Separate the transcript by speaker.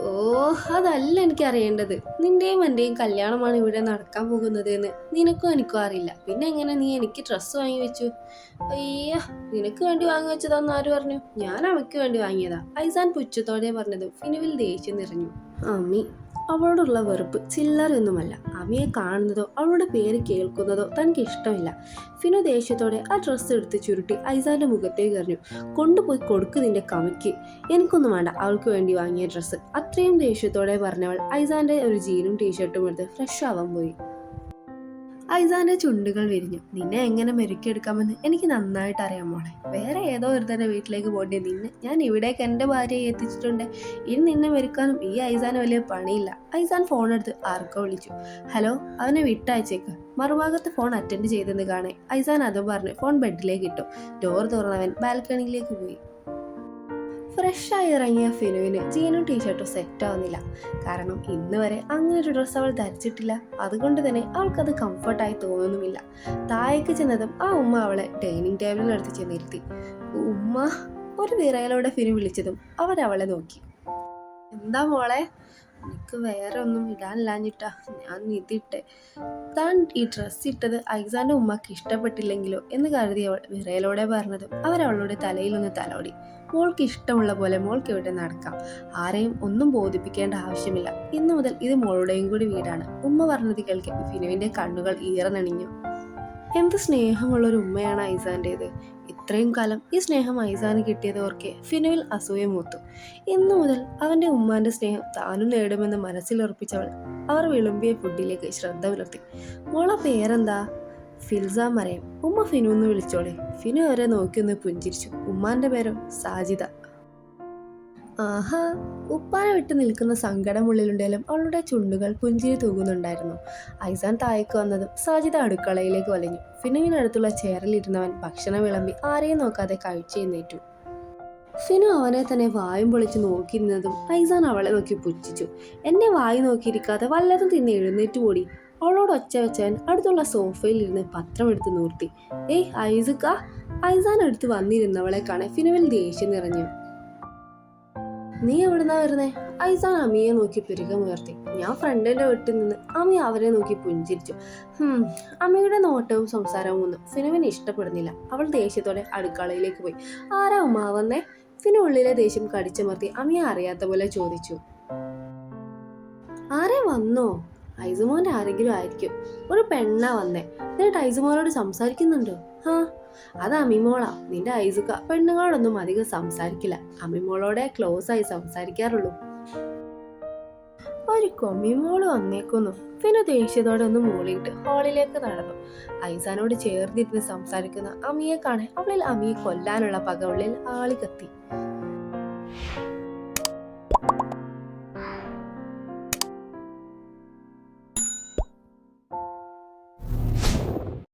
Speaker 1: ഓ, അതല്ല എനിക്കറിയേണ്ടത്. നിന്റെയും എന്റെയും കല്യാണമാണ് ഇവിടെ നടക്കാൻ പോകുന്നത് എന്ന് നിനക്കും എനിക്കും അറിയില്ല. പിന്നെ എങ്ങനെ നീ എനിക്ക് ഡ്രസ്സ് വാങ്ങി വെച്ചു? അയ്യ, നിനക്ക് വേണ്ടി വാങ്ങി വെച്ചതാന്ന് ആര് പറഞ്ഞു? ഞാൻ അവയ്ക്ക് വേണ്ടി വാങ്ങിയതാ. ഐസാൻ പുച്ഛത്തോടെ പറഞ്ഞത് ഫിനുവിൽ ദേഷ്യം നിറഞ്ഞു. അമ്മി, അവളോടുള്ള വെറുപ്പ് ചില്ലറയൊന്നുമല്ല. അമ്മിയെ കാണുന്നതോ അവളുടെ പേര് കേൾക്കുന്നതോ തനിക്ക് ഇഷ്ടമില്ല. ഫിനു ദേഷ്യത്തോടെ ആ ഡ്രസ്സ് എടുത്ത് ചുരുട്ടി ഐസാന്റെ മുഖത്തേക്ക് എറിഞ്ഞു. കൊണ്ടുപോയി കൊടുക്ക് നിന്റെ കമിക്ക്. എനിക്കൊന്നും വേണ്ട അവൾക്ക് വേണ്ടി വാങ്ങിയ ഡ്രസ്സ്. അത്രയും ദേഷ്യത്തോടെ പറഞ്ഞവൾ ഐസാന്റെ ഒരു ജീനും ടീഷർട്ടും എടുത്ത് ഫ്രഷ് ആവാൻ പോയി. ഐസാന്റെ ചുണ്ടുകൾ വിരിഞ്ഞു. നിന്നെ എങ്ങനെ മെരുക്കിയെടുക്കാമെന്ന് എനിക്ക് നന്നായിട്ട് അറിയാം മോളെ. വേറെ ഏതോ ഒരുത്തന്റെ വീട്ടിലേക്ക് പോകേണ്ടി നിന്നെ ഞാൻ ഇവിടേക്ക് എൻ്റെ ഭാര്യയെ എത്തിച്ചിട്ടുണ്ട്. ഇനി നിന്നെ മെരുക്കാനും ഈ ഐസാന് വലിയ പണിയില്ല. ഐസാൻ ഫോൺ എടുത്ത് ആർക്കോ വിളിച്ചു. ഹലോ, അവനെ വിട്ടയച്ചേക്ക്. മറുഭാഗത്ത് ഫോൺ അറ്റൻഡ് ചെയ്തെന്ന് കാണേ ഐസാൻ അതും പറഞ്ഞ് ഫോൺ ബെഡിലേക്ക് ഇട്ടു. ഡോർ തുറന്നവൻ ബാൽക്കണിയിലേക്ക് പോയി. ഫ്രഷായി ഇറങ്ങിയ ഫിനുവിന് ജീനും ടീഷർട്ടും സെറ്റ് ആവുന്നില്ല. കാരണം ഇന്ന് വരെ അങ്ങനെ ഒരു ഡ്രസ്സ് അവൾ ധരിച്ചിട്ടില്ല. അതുകൊണ്ട് തന്നെ അവൾക്കത് കംഫർട്ടായി തോന്നുന്നുമില്ല. താഴേക്ക് ചെന്നതും ആ ഉമ്മ അവളെ ഡൈനിങ് ടേബിളിനടുത്ത് ചെന്നിരുത്തി. ഉമ്മ, ഒരു വിറയലോടെ ഫിനു വിളിച്ചതും അവരവളെ നോക്കി. എന്താ മോളെ? എനിക്ക് വേറെ ഒന്നും ഇടാനില്ലാഞ്ഞിട്ടാ ഞാൻ ഇതിട്ടെ. താൻ ഈ ഡ്രസ്സ് ഇട്ടത് ഐസാന്റെ ഉമ്മക്ക് ഇഷ്ടപ്പെട്ടില്ലെങ്കിലോ എന്ന് കരുതി അവൾ വിറയലോടെ പറഞ്ഞതും അവരവളുടെ തലയിലൊന്ന് തലോടി. മോൾക്ക് ഇഷ്ടമുള്ള പോലെ മോൾക്ക് ഇവിടെ നടക്കാം. ആരെയും ഒന്നും ബോധിപ്പിക്കേണ്ട ആവശ്യമില്ല. ഇന്നു മുതൽ ഇത് മോളുടെയും കൂടി വീടാണ്. ഉമ്മ പറഞ്ഞത് കേൾക്കെ ഫിനുവിന്റെ കണ്ണുകൾ ഈറനണിഞ്ഞു. എന്ത് സ്നേഹമുള്ളൊരു ഉമ്മയാണ് ഐസാന്റേത്. ഇത്രയും കാലം ഈ സ്നേഹം ഐസാന് കിട്ടിയത് ഓർക്കെ ഫിനുവിൽ അസൂയ മൂത്തു. ഇന്നു മുതൽ അവന്റെ ഉമ്മാന്റെ സ്നേഹം താനും നേടുമെന്ന് മനസ്സിലുറപ്പിച്ചവൾ അവർ വിളമ്പിയ ഫുഡിലേക്ക് ശ്രദ്ധ പുലർത്തി. മോളെ പേരെന്താ? ഫിൽസ മറിയം. ഉമ്മ ഫിനു എന്ന് വിളിച്ചോളെ. ഫിനു അവരെ നോക്കിയൊന്ന് പുഞ്ചിരിച്ചു. ഉമ്മാന്റെ പേരോ? സാജിദ. ആഹാ, ഉപ്പാനെ വിട്ട് നിൽക്കുന്ന സങ്കടമുള്ളിലുണ്ടെങ്കിലും അവളുടെ ചുണ്ടുകൾ പുഞ്ചിരി തൂകുന്നുണ്ടായിരുന്നു. ഐസാൻ താഴേക്ക് വന്നതും സാജിദ അടുക്കളയിലേക്ക് വലിഞ്ഞു. ഫിനുവിനടുത്തുള്ള ചെയറിലിരുന്നവൻ ഭക്ഷണം വിളമ്പി ആരെയും നോക്കാതെ കഴിച്ചെഴുന്നേറ്റു. ഫിനു അവനെ തന്നെ വായും പൊളിച്ച് നോക്കിയിരുന്നതും ഐസാൻ അവളെ നോക്കി പുച്ഛിച്ചു. എന്നെ വായി നോക്കിയിരിക്കാതെ വല്ലതും തിന്ന് എഴുന്നേറ്റ് കൂടി. അവളോട് ഒച്ച വെച്ചവൻ അടുത്തുള്ള സോഫയിൽ ഇരുന്ന് പത്രം എടുത്ത് നൂർത്തി. ഏയ് ഐസുക്ക! ഐസാൻ അടുത്ത് വന്നിരുന്നവളെ കാണെ ഫിനുവിൽ ദേഷ്യം നിറഞ്ഞു. നീ എവിടുന്നാ വരുന്നേ? ഐസാൻ അമ്മിയെ നോക്കി പിരുകമുയർത്തി. ഞാൻ ഫ്രണ്ടിന്റെ വീട്ടിൽ നിന്ന്. അമ്മി അവരെ നോക്കി പുഞ്ചിരിച്ചു. അമ്മയുടെ നോട്ടവും സംസാരവും ഒന്നും ഫിനുവിന് ഇഷ്ടപ്പെടുന്നില്ല. അവൾ ദേഷ്യത്തോടെ അടുക്കളയിലേക്ക് പോയി. ആരാ ഉമ്മ വന്നേ? ഫിനു ഉള്ളിലെ ദേഷ്യം കടിച്ചമർത്തി അമ്മിയെ അറിയാത്ത പോലെ ചോദിച്ചു. ആരെ വന്നോ? ഐസുമോന്റെ ആരെങ്കിലും ആയിരിക്കും. ഒരു പെണ്ണാ വന്നേ. എന്നിട്ട് ഐസുമോനോട് സംസാരിക്കുന്നുണ്ടോ? അത് അമ്മിമോളാ. നിന്റെ ഐസുക്ക പെണ്ണുങ്ങളോടൊന്നും അധികം സംസാരിക്കില്ല. അമ്മിമോളോടെ ക്ലോസ് ആയി സംസാരിക്കാറുള്ളൂ. ഒരു കൊമ്മിമോള് വന്നേക്കുന്നു. പിന്നെ ദേഷ്യത്തോടെ ഒന്ന് മൂളിയിട്ട് ഹാളിലേക്ക് നടന്നു. ഐസാനോട് ചേർന്നിരുന്ന് സംസാരിക്കുന്ന അമ്മിയെ കാണെ അവളിൽ അമ്മിയെ കൊല്ലാനുള്ള പക ഉള്ളിൽ ആളി കത്തി.